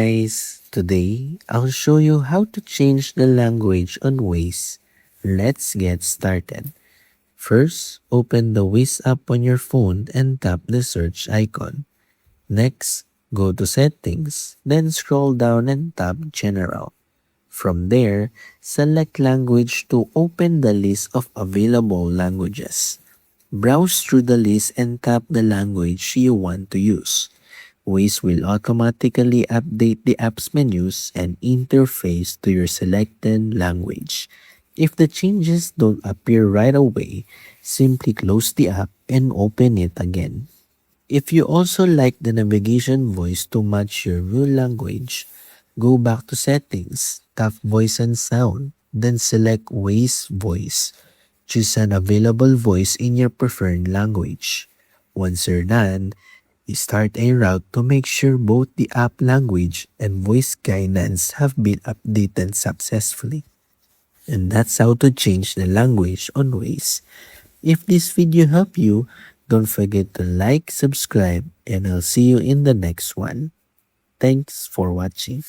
Guys, today I'll show you how to change the language on Waze. Let's get started. First, open the Waze app on your phone and tap the search icon. Next, go to Settings, then scroll down and tap General. From there, select Language to open the list of available languages. Browse through the list and tap the language you want to use. Waze will automatically update the app's menus and interface to your selected language. If the changes don't appear right away, simply close the app and open it again. If you also like the navigation voice to match your real language, go back to Settings, tap Voice and Sound, then select Waze Voice. Choose an available voice in your preferred language. Once you're done, you start a route to make sure both the app language and voice guidance have been updated successfully. And that's how to change the language on Waze. If this video helped you, don't forget to like, subscribe, and I'll see you in the next one. Thanks for watching.